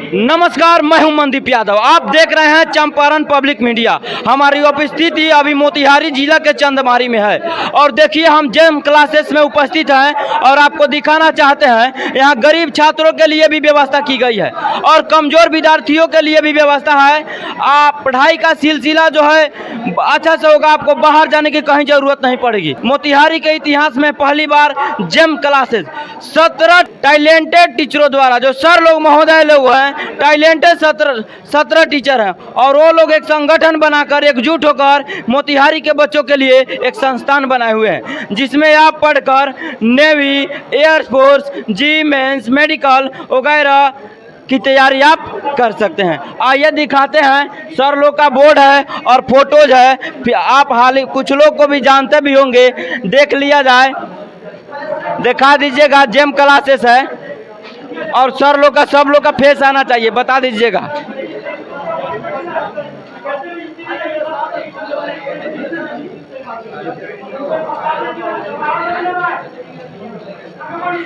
नमस्कार, मैं हूं मनदीप यादव। आप देख रहे हैं चंपारण पब्लिक मीडिया। हमारी उपस्थिति अभी मोतिहारी जिला के चंदमारी में है और देखिए हम जेम क्लासेस में उपस्थित हैं और आपको दिखाना चाहते हैं यहां गरीब छात्रों के लिए भी व्यवस्था की गई है और कमजोर विद्यार्थियों के लिए भी व्यवस्था है। आप पढ़ाई का सिलसिला जो है अच्छा से होगा, आपको बाहर जाने की कहीं जरूरत नहीं पड़ेगी। मोतिहारी के इतिहास में पहली बार जेम क्लासेस 17 टैलेंटेड टीचरों द्वारा, जो सर लोग महोदय लोग हैं, टैलेंटेड 17 टीचर हैं और वो लोग एक संगठन बनाकर एकजुट होकर मोतिहारी के बच्चों के लिए एक संस्थान बनाए हुए हैं, जिसमें आप पढ़कर नेवी, एयरफोर्स, जी मेंस, मेडिकल वगैरह की तैयारी आप कर सकते हैं। आइए दिखाते हैं, सर लोग का बोर्ड है और फोटोज है। फिर आप हाल ही कुछ लोग को भी जानते भी होंगे, देख लिया जाए, दिखा दीजिएगा। जेम क्लासेस है और सर लोग का, सब लोग का फेस आना चाहिए, बता दीजिएगा।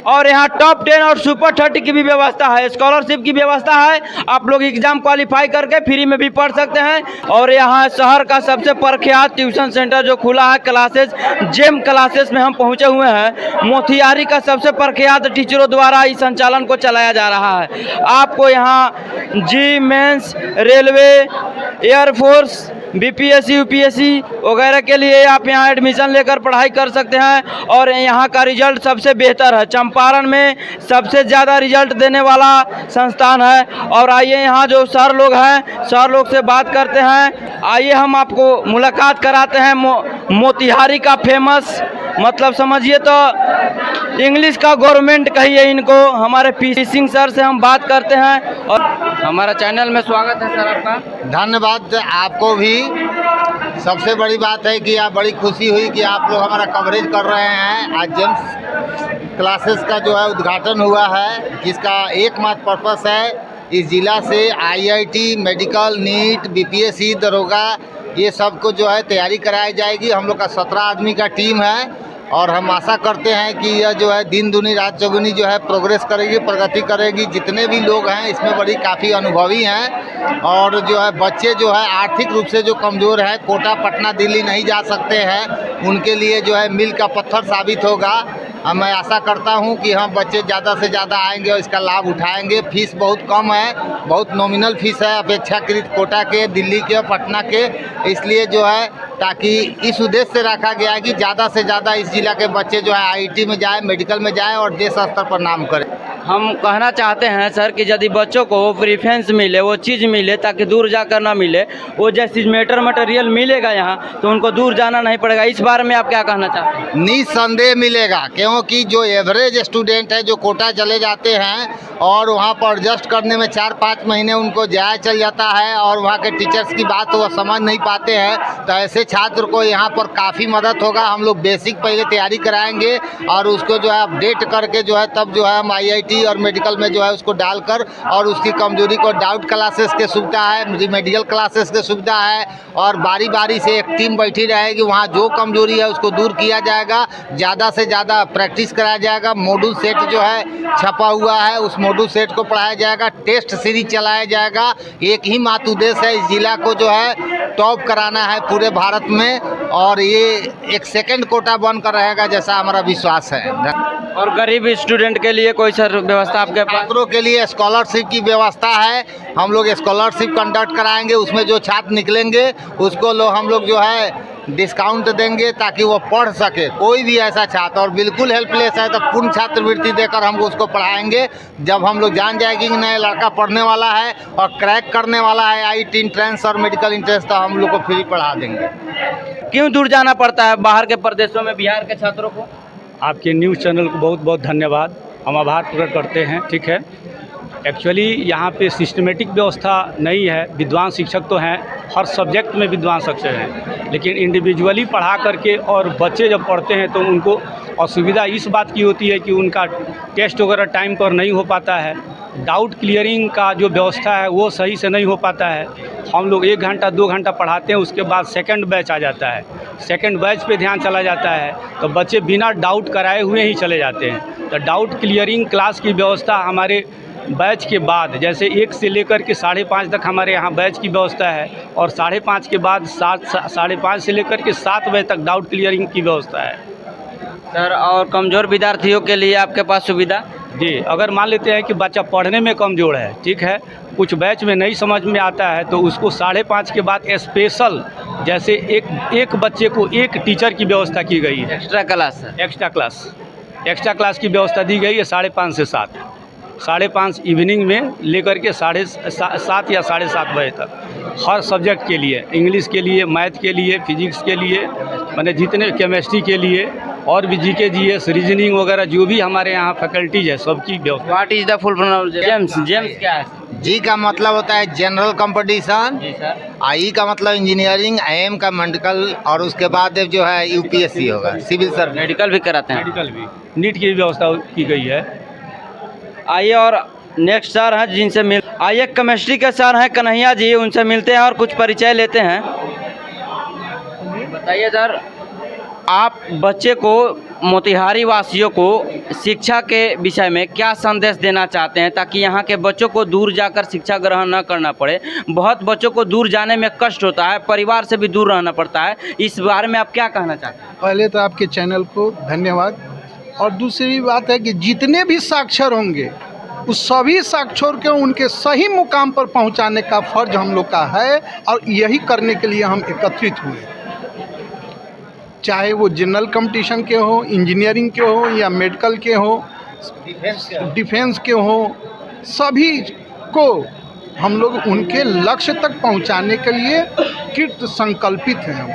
और यहाँ टॉप 10 और सुपर 30 की भी व्यवस्था है, स्कॉलरशिप की व्यवस्था है। आप लोग एग्जाम क्वालिफाई करके फ्री में भी पढ़ सकते हैं। और यहाँ शहर का सबसे प्रख्यात ट्यूशन सेंटर जो खुला है, क्लासेस जेम क्लासेस में हम पहुँचे हुए हैं। मोतिहारी का सबसे प्रख्यात टीचरों द्वारा इस संचालन को चलाया जा रहा है। आपको यहाँ JEE mains, railway, air force, BPSC, UPSC वगैरह के लिए आप यहाँ एडमिशन लेकर पढ़ाई कर सकते हैं और यहाँ का रिजल्ट सबसे बेहतर है। चंपारण में सबसे ज़्यादा रिजल्ट देने वाला संस्थान है। और आइए यहाँ जो सर लोग हैं, सर लोग से बात करते हैं। आइए हम आपको मुलाकात कराते हैं मोतिहारी का फेमस, मतलब समझिए तो इंग्लिश का गवर्नमेंट कहिए इनको, हमारे पी सिंह सर से हम बात करते हैं। और हमारा चैनल में स्वागत है सर आपका। धन्यवाद आपको भी। सबसे बड़ी बात है कि आप, बड़ी खुशी हुई कि आप लोग हमारा कवरेज कर रहे हैं। आज जेम्स क्लासेस का जो है उद्घाटन हुआ है, जिसका एकमात्र पर्पस है इस ज़िला से आईआईटी, मेडिकल, नीट, बीपीएससी, दरोगा, ये सब को जो है तैयारी कराई जाएगी। हम लोग का 17 आदमी का टीम है और हम आशा करते हैं कि यह जो है दिन दुनी रात चौगुनी जो है प्रोग्रेस करेगी, प्रगति करेगी। जितने भी लोग हैं इसमें बड़ी काफ़ी अनुभवी हैं और जो है बच्चे जो है आर्थिक रूप से जो कमज़ोर है, कोटा, पटना, दिल्ली नहीं जा सकते हैं, उनके लिए जो है मील का पत्थर साबित होगा। मैं आशा करता हूं कि हम बच्चे ज़्यादा से ज़्यादा आएंगे और इसका लाभ उठाएंगे। फीस बहुत कम है, बहुत नॉमिनल फीस है अपेक्षाकृत कोटा के, दिल्ली के, पटना के। इसलिए जो है ताकि इस उद्देश्य से रखा गया है कि ज़्यादा से ज़्यादा इस जिला के बच्चे जो है आईआईटी में जाए, मेडिकल में जाए और देश स्तर पर नाम करें। हम कहना चाहते हैं सर कि यदि बच्चों को प्रेफरेंस मिले, वो चीज़ मिले ताकि दूर जाकर ना मिले, वो जैसे मटेरियल मिलेगा यहाँ तो उनको दूर जाना नहीं पड़ेगा। इस बारे में आप क्या कहना चाहते हैं? निस्संदेह मिलेगा, क्योंकि जो एवरेज स्टूडेंट है जो कोटा चले जाते हैं और वहाँ पर एडजस्ट करने में 4-5 महीने उनको जाया चल जाता है और वहाँ के टीचर्स की बात वो समझ नहीं पाते हैं, तो ऐसे छात्र को यहाँ पर काफ़ी मदद होगा। हम लोग बेसिक पहले तैयारी कराएंगे और उसको जो है अपडेट करके जो है तब जो है हम आईआईटी और मेडिकल में जो है उसको डालकर और उसकी कमजोरी को, डाउट क्लासेस के सुविधा है, रिमेडियल क्लासेस के सुविधा है और बारी बारी से एक टीम बैठी रहेगी। वहाँ जो कमजोरी है उसको दूर किया जाएगा, ज़्यादा से ज़्यादा प्रैक्टिस कराया जाएगा। मॉड्यूल सेट जो है छपा हुआ है, उस मॉड्यूल सेट को पढ़ाया जाएगा। टेस्ट सीरीज चलाया जाएगा। एक ही मात्र उद्देश्य है, इस जिला को जो है टॉप कराना है पूरे भारत में और ये एक सेकंड कोटा बनकर रहेगा, जैसा हमारा विश्वास है। और गरीब स्टूडेंट के लिए कोई सर व्यवस्था आपके पास? छात्रों के लिए स्कॉलरशिप की व्यवस्था है। हम लोग स्कॉलरशिप कंडक्ट कराएंगे, उसमें जो छात्र निकलेंगे उसको हम लोग जो है डिस्काउंट देंगे ताकि वो पढ़ सके। कोई भी ऐसा छात्र और बिल्कुल हेल्पलेस है तो पूर्ण छात्रवृत्ति देकर हम उसको पढ़ाएंगे। जब हम लोग जान जाएंगे कि नया लड़का पढ़ने वाला है और क्रैक करने वाला है आईआईटी एंट्रेंस और मेडिकल एंट्रेंस, तो हम लोग को फ्री पढ़ा देंगे। क्यों दूर जाना पड़ता है बाहर के प्रदेशों में बिहार के छात्रों को? आपके न्यूज़ चैनल को बहुत बहुत धन्यवाद, हम आभार प्रकट करते हैं। ठीक है, एक्चुअली यहाँ पे सिस्टमेटिक व्यवस्था नहीं है। विद्वान शिक्षक तो हैं, हर सब्जेक्ट में विद्वान शिक्षक हैं, लेकिन इंडिविजुअली पढ़ा करके और बच्चे जब पढ़ते हैं तो उनको असुविधा इस बात की होती है कि उनका टेस्ट वगैरह टाइम पर नहीं हो पाता है। डाउट क्लियरिंग का जो व्यवस्था है वो सही से नहीं हो पाता है। हम लोग 1 घंटा 2 घंटा पढ़ाते हैं, उसके बाद सेकंड बैच आ जाता है, सेकंड बैच पे ध्यान चला जाता है, तो बच्चे बिना डाउट कराए हुए ही चले जाते हैं। तो डाउट क्लियरिंग क्लास की व्यवस्था हमारे बैच के बाद, जैसे 1 से लेकर के 5:30 तक हमारे यहाँ बैच की व्यवस्था है, और 5:30 के बाद 5:30 से लेकर के 7 बजे तक डाउट क्लियरिंग की व्यवस्था है। सर और कमज़ोर विद्यार्थियों के लिए आपके पास सुविधा? जी, अगर मान लेते हैं कि बच्चा पढ़ने में कमज़ोर है, ठीक है, कुछ बैच में नहीं समझ में आता है, तो उसको 5:30 के बाद स्पेशल, जैसे एक बच्चे को एक टीचर की व्यवस्था की गई है। Extra class? एक्स्ट्रा क्लास की व्यवस्था दी गई है 5:30 से 7। 5:30 इवनिंग में लेकर के 7:30 या 7:30 बजे तक, हर सब्जेक्ट के लिए, इंग्लिश के लिए, मैथ के लिए, फिजिक्स के लिए, माने जितने, केमिस्ट्री के लिए, और भी जीके, जीएस, रीजनिंग वगैरह जो भी हमारे यहाँ फैकल्टीज है, सबकी व्यवस्था। What is the full form? James क्या है? जी का मतलब होता है जनरल कंपटीशन, जी सर। आई का मतलब इंजीनियरिंग, एम का मेडिकल, और उसके बाद जो है यूपीएससी होगा, सिविल सर्विस। मेडिकल भी कराते हैं? मेडिकल भी, नीट की व्यवस्था की गई है। आइए और नेक्स्ट सर हैं जिनसे मिल, आइए केमिस्ट्री के सर हैं कन्हैया जी, उनसे मिलते हैं और कुछ परिचय लेते हैं। बताइए सर, आप बच्चे को, मोतिहारी वासियों को शिक्षा के विषय में क्या संदेश देना चाहते हैं, ताकि यहाँ के बच्चों को दूर जाकर शिक्षा ग्रहण न करना पड़े? बहुत बच्चों को दूर जाने में कष्ट होता है, परिवार से भी दूर रहना पड़ता है, इस बारे में आप क्या कहना चाहते हैं? पहले तो आपके चैनल को धन्यवाद, और दूसरी बात है कि जितने भी साक्षर होंगे उस सभी साक्षर को उनके सही मुकाम पर पहुंचाने का फर्ज हम लोग का है, और यही करने के लिए हम एकत्रित हुए। चाहे वो जनरल कंपटीशन के हो, इंजीनियरिंग के हो, या मेडिकल के हो, डिफेंस के हो, सभी को हम लोग उनके लक्ष्य तक पहुंचाने के लिए कृत संकल्पित हैं।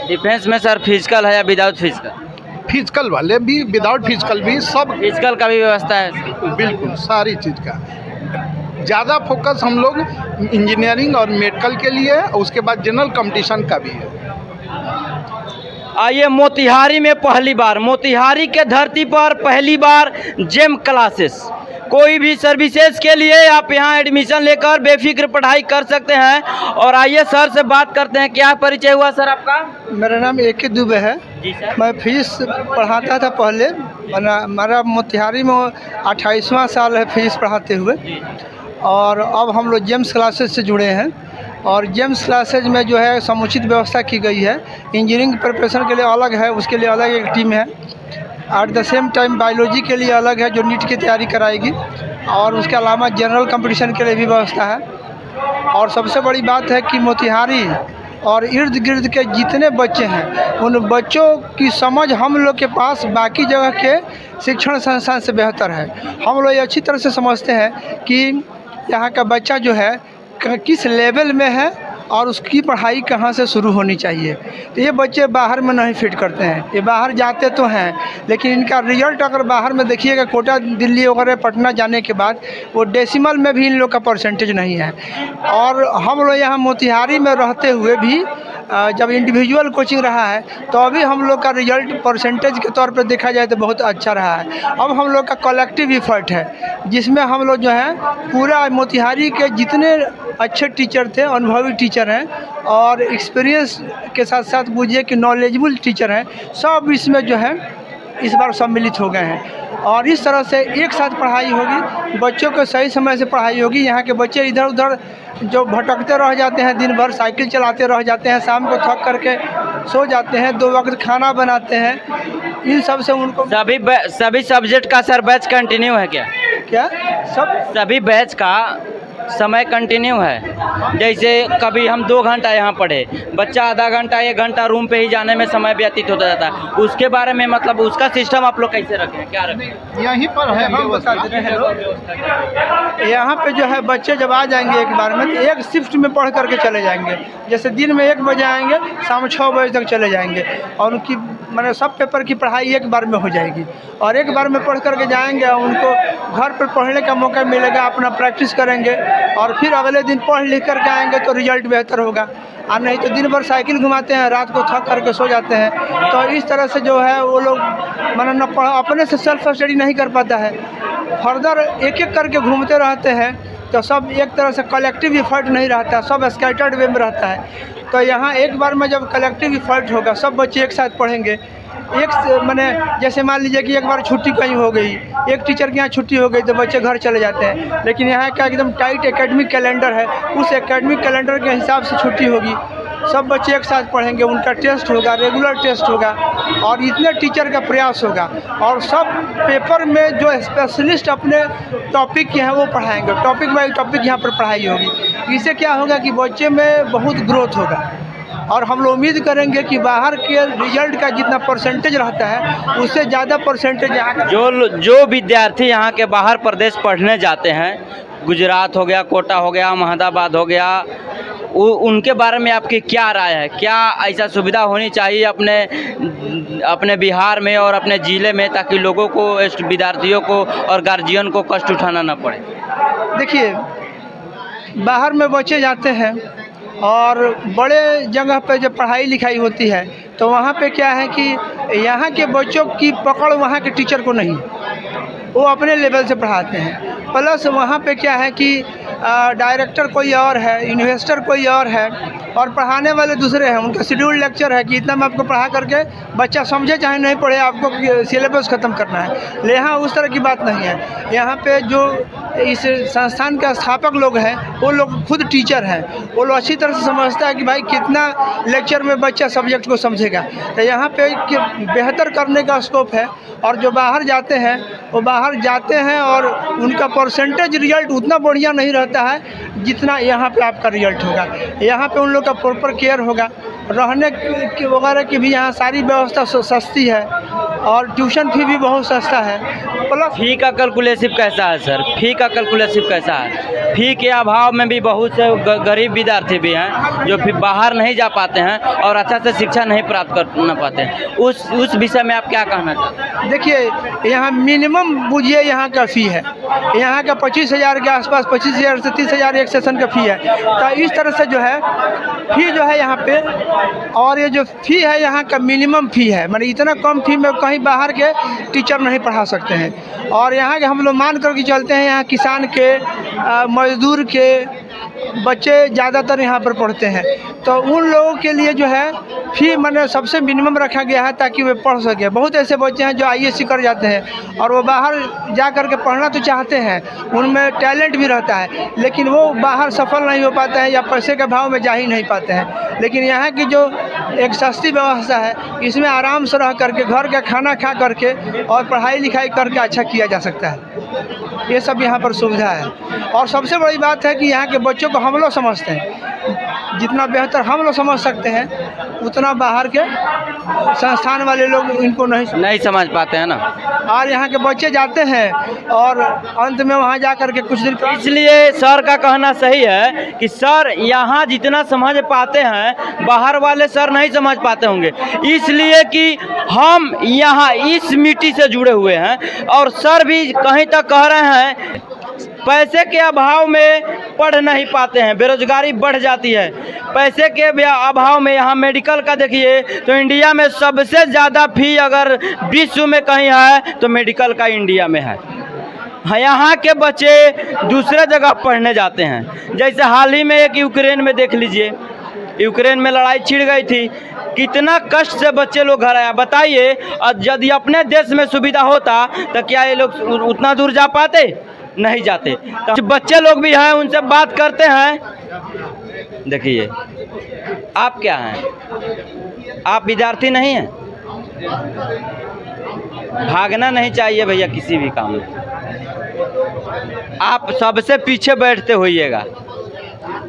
डिफेंस में सर फिजिकल है या विदाउट फिजिकल? फिजिकल वाले भी, विदाउट फिजिकल भी, सब फिजिकल का भी व्यवस्था है? बिल्कुल, सारी चीज़ का ज़्यादा फोकस हम लोग इंजीनियरिंग और मेडिकल के लिए है, और उसके बाद जनरल कंपटीशन का भी है। आइए, मोतिहारी में पहली बार, मोतिहारी के धरती पर पहली बार जेम क्लासेस, कोई भी सर्विसेज के लिए आप यहाँ एडमिशन लेकर बेफिक्र पढ़ाई कर सकते हैं। और आइए सर से बात करते हैं, क्या परिचय हुआ सर आपका? मेरा नाम ए के दुबे है। जी सर। मैं फीस पढ़ाता था पहले, हमारा मोतिहारी में 28वां साल है फीस पढ़ाते हुए, और अब हम लोग जेम्स क्लासेस से जुड़े हैं। और जेम्स क्लासेज में जो है समुचित व्यवस्था की गई है। इंजीनियरिंग प्रिपरेशन के लिए अलग है, उसके लिए अलग एक टीम है। At the same time biology के लिए अलग है जो नीट की तैयारी कराएगी, और उसके अलावा जनरल कंपटीशन के लिए भी व्यवस्था है। और सबसे बड़ी बात है कि मोतिहारी और इर्द गिर्द के जितने बच्चे हैं, उन बच्चों की समझ हम लोग के पास बाकी जगह के शिक्षण संस्थान से बेहतर है। हम लोग ये अच्छी तरह से समझते हैं कि यहाँ का बच्चा जो है किस लेवल में है और उसकी पढ़ाई कहाँ से शुरू होनी चाहिए। तो ये बच्चे बाहर में नहीं फिट करते हैं, ये बाहर जाते तो हैं, लेकिन इनका रिजल्ट अगर बाहर में देखिएगा, कोटा, दिल्ली वगैरह, पटना जाने के बाद वो डेसिमल में भी इन लोग का परसेंटेज नहीं है। और हम लोग यहाँ मोतिहारी में रहते हुए भी जब इंडिविजुअल कोचिंग रहा है, तो अभी हम लोग का रिजल्ट परसेंटेज के तौर पर देखा जाए तो बहुत अच्छा रहा है। अब हम लोग का कलेक्टिव इफ़र्ट है, जिसमें हम लोग जो है पूरा मोतिहारी के जितने अच्छे टीचर थे, अनुभवी टीचर हैं, और एक्सपीरियंस के साथ साथ बुझिए कि नॉलेजेबल टीचर हैं, सब इसमें जो है इस बार सम्मिलित हो गए हैं। और इस तरह से एक साथ पढ़ाई होगी, बच्चों को सही समय से पढ़ाई होगी। यहाँ के बच्चे इधर उधर जो भटकते रह जाते हैं, दिन भर साइकिल चलाते रह जाते हैं, शाम को थक करके सो जाते हैं, 2 वक्त खाना बनाते हैं, इन सब से उनको सभी सब्जेक्ट का सर बैच कंटिन्यू है क्या? सभी बैच का समय कंटिन्यू है? जैसे कभी हम 2 घंटा यहाँ पढ़े, बच्चा आधा घंटा 1 घंटा रूम पे ही जाने में समय व्यतीत होता जाता है, उसके बारे में मतलब उसका सिस्टम आप लोग कैसे रखें, क्या रखें? यहीं पर है, हम बता देते हैं। यहाँ पे जो है बच्चे जब आ जाएंगे एक बार में, तो एक शिफ्ट में पढ़ करके चले जाएंगे। जैसे दिन में 1 बजे आएंगे, शाम 6 बजे तक चले जाएंगे, और उनकी मैंने सब पेपर की पढ़ाई एक बार में हो जाएगी। और एक बार में पढ़ करके जाएंगे, उनको घर पर पढ़ने का मौका मिलेगा, अपना प्रैक्टिस करेंगे, और फिर अगले दिन पढ़ लिख करके आएंगे तो रिजल्ट बेहतर होगा। और नहीं तो दिन भर साइकिल घुमाते हैं, रात को थक करके सो जाते हैं। तो इस तरह से जो है वो लोग माने न अपने से सेल्फ स्टडी नहीं कर पाता है, फर्दर एक एक करके घूमते रहते हैं, तो सब एक तरह से कलेक्टिव इफर्ट नहीं रहता, सब स्कैटर्ड वे में रहता है। तो यहाँ एक बार में जब कलेक्टिव इफर्ट होगा, सब बच्चे एक साथ पढ़ेंगे, मैंने जैसे मान लीजिए कि एक बार छुट्टी कहीं हो गई, एक टीचर के यहाँ छुट्टी हो गई तो बच्चे घर चले जाते हैं, लेकिन यहाँ का एकदम टाइट एकेडमिक कैलेंडर है, उस एकेडमिक कैलेंडर के हिसाब से छुट्टी होगी, सब बच्चे एक साथ पढ़ेंगे, उनका टेस्ट होगा, रेगुलर टेस्ट होगा और इतने टीचर का प्रयास होगा और सब पेपर में जो स्पेशलिस्ट अपने टॉपिक के हैं वो पढ़ाएंगे, टॉपिक बाई टॉपिक यहाँ पर पढ़ाई होगी। इससे क्या होगा कि बच्चे में बहुत ग्रोथ होगा और हम लोग उम्मीद करेंगे कि बाहर के रिजल्ट का जितना परसेंटेज रहता है उससे ज़्यादा परसेंटेज यहाँ का जो विद्यार्थी यहाँ के बाहर प्रदेश पढ़ने जाते हैं, गुजरात हो गया, कोटा हो गया, अहमदाबाद हो गया, उनके बारे में आपकी क्या राय है? क्या ऐसा सुविधा होनी चाहिए अपने बिहार में और अपने ज़िले में, ताकि लोगों को, विद्यार्थियों को और गार्जियन को कष्ट उठाना ना पड़े? देखिए, बाहर में बच्चे जाते हैं और बड़े जगह पे जब पढ़ाई लिखाई होती है तो वहाँ पे क्या है कि यहाँ के बच्चों की पकड़ वहाँ के टीचर को नहीं, वो अपने लेवल से पढ़ाते हैं। प्लस वहाँ पे क्या है कि डायरेक्टर कोई और है, इन्वेस्टर कोई और है और पढ़ाने वाले दूसरे हैं। उनका शेड्यूल लेक्चर है कि इतना मैं आपको पढ़ा करके बच्चा समझे चाहे नहीं पढ़े, आपको सिलेबस ख़त्म करना है। ले यहाँ उस तरह की बात नहीं है। यहाँ पे जो इस संस्थान के स्थापक लोग हैं वो लोग खुद टीचर हैं, वो लोग अच्छी तरह से समझता है कि भाई कितना लेक्चर में बच्चा सब्जेक्ट को समझेगा। तो यहाँ पे बेहतर करने का स्कोप है और जो बाहर जाते हैं वो बाहर जाते हैं और उनका परसेंटेज रिजल्ट उतना बढ़िया नहीं रहता है जितना यहाँ पे आपका रिजल्ट होगा। यहाँ पे उन लोग का प्रॉपर केयर होगा, रहने की वगैरह की भी यहाँ सारी व्यवस्था सस्ती है और ट्यूशन फी भी बहुत सस्ता है। प्लस फ़ी का कैलकुलेसिव कैसा है सर? फ़ी का कैलकुलेसिव कैसा है? फ़ी के अभाव में भी बहुत से गरीब विद्यार्थी भी हैं जो फिर बाहर नहीं जा पाते हैं और अच्छा से शिक्षा नहीं प्राप्त कर पाते हैं। उस विषय में आप क्या कहना चाहते हैं? देखिए, यहाँ मिनिमम बुझिए यहाँ का फ़ी है, यहाँ का 25,000 के आसपास, 25,000 से 30,000 एक सेशन का फ़ी है। तो इस तरह से जो है फ़ी जो है यहाँ पे, और ये जो फ़ी है यहाँ का मिनिमम फ़ी है, मतलब इतना कम फ़ी में कहीं बाहर के टीचर नहीं पढ़ा सकते हैं। और यहाँ के हम लोग मान कर के चलते हैं, यहाँ किसान के, मजदूर के बच्चे ज़्यादातर यहाँ पर पढ़ते हैं। तो उन लोगों के लिए जो है फ़ी मैंने सबसे मिनिमम रखा गया है ताकि वे पढ़ सके। बहुत ऐसे बच्चे हैं जो ISC कर जाते हैं और वो बाहर जा कर के पढ़ना तो चाहते हैं, उनमें टैलेंट भी रहता है, लेकिन वो बाहर सफल नहीं हो पाते हैं या पैसे के भाव में जा ही नहीं पाते हैं। लेकिन यहाँ की जो एक सस्ती व्यवस्था है, इसमें आराम से रह करके घर का खाना खा करके और पढ़ाई लिखाई करके अच्छा किया जा सकता है। ये सब यहाँ पर सुविधा है। और सबसे बड़ी बात है कि यहाँ के बच्चों को हम लोग समझते हैं, जितना बेहतर हम लोग समझ सकते हैं उतना बाहर के संस्थान वाले लोग इनको नहीं समझ पाते हैं ना। और यहाँ के बच्चे जाते हैं और अंत में वहाँ जा कर के कुछ दिन, इसलिए सर का कहना सही है कि सर यहाँ जितना समझ पाते हैं बाहर वाले सर नहीं समझ पाते होंगे, इसलिए कि हम यहाँ इस मिट्टी से जुड़े हुए हैं। और सर भी कहीं तक कह रहे हैं पैसे के अभाव में पढ़ नहीं पाते हैं, बेरोजगारी बढ़ जाती है। पैसे के अभाव में यहाँ मेडिकल का देखिए तो इंडिया में सबसे ज़्यादा फ़ी अगर विश्व में कहीं है तो मेडिकल का इंडिया में है। यहाँ के बच्चे दूसरे जगह पढ़ने जाते हैं। जैसे हाल ही में एक यूक्रेन में देख लीजिए, यूक्रेन में लड़ाई छिड़ गई थी, कितना कष्ट से बच्चे लोग घर आया। बताइए, यदि अपने देश में सुविधा होता तो क्या ये लोग उतना दूर जा पाते? नहीं जाते। तो बच्चे लोग भी हैं, उनसे बात करते हैं। देखिए, आप क्या हैं? आप विद्यार्थी नहीं हैं? भागना नहीं चाहिए भैया किसी भी काम में। आप सबसे पीछे बैठते होइएगा,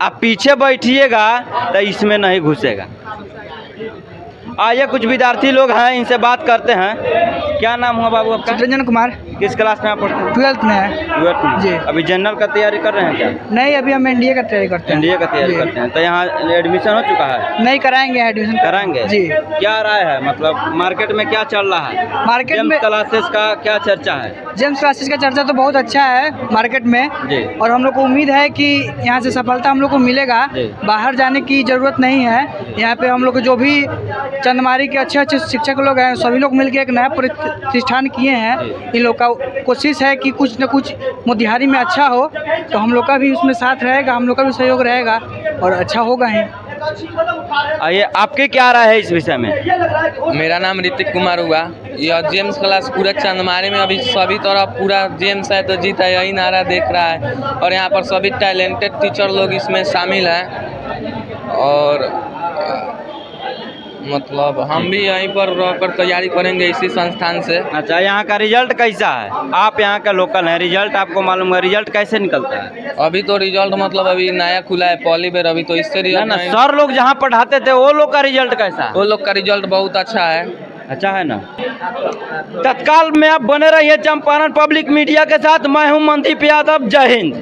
आप पीछे बैठिएगा तो इसमें नहीं घुसेगा। आइए, कुछ विद्यार्थी लोग हैं, इनसे बात करते हैं। क्या नाम हुआ बाबू आपका? रंजन कुमार। किस क्लास में आप पढ़ते हैं? 12th में है। 12th में जी। अभी जनरल का तैयारी कर रहे हैं क्या? नहीं, अभी हम NDA का तैयारी करते हैं। NDA का तैयारी करते हैं। तो यहाँ एडमिशन हो चुका है? नहीं, कराएंगे एडमिशन। कराएंगे जी। क्या राय है, मतलब मार्केट में क्या चल रहा है? मार्केट में क्लासेस का क्या चर्चा है? जेम्स क्लासेस का चर्चा तो बहुत अच्छा है मार्केट में जी। और हम लोग को उम्मीद है कि यहाँ से सफलता हम लोग को मिलेगा। जी। बाहर जाने की ज़रूरत नहीं है। यहाँ पे हम लोग जो भी चंदमारी के अच्छे अच्छे शिक्षक लोग हैं, सभी लोग मिलकर एक नया प्रतिष्ठान किए हैं। इन लोग का कोशिश है कि कुछ न कुछ मोतिहारी में अच्छा हो, तो हम लोग का भी उसमें साथ रहेगा, हम लोग का भी सहयोग रहेगा और अच्छा होगा ही। आइए, आपकी क्या राय है इस विषय में? मेरा नाम ऋतिक कुमार हुआ। यह जेम्स क्लास पूरे चंदमारी में अभी सभी तरफ पूरा जेम्स है तो जीत है यही नारा देख रहा है, और यहाँ पर सभी टैलेंटेड टीचर लोग इसमें शामिल हैं, और मतलब हम भी यहीं पर रहकर तैयारी करेंगे इसी संस्थान से। अच्छा, यहाँ का रिजल्ट कैसा है? आप यहाँ का लोकल हैं, रिजल्ट आपको मालूम है, रिजल्ट कैसे निकलता है? अभी तो रिजल्ट मतलब अभी नया खुला है पहली बार, अभी तो इससे ना रिजल्ट ना, नहीं। सर लोग जहाँ पढ़ाते थे वो लोग का रिजल्ट कैसा है? वो लोग का रिजल्ट बहुत अच्छा है। अच्छा है ना। तत्काल में आप बने रहिए चंपारण पब्लिक मीडिया के साथ। मैं हूं मनदीप यादव। जय हिंद।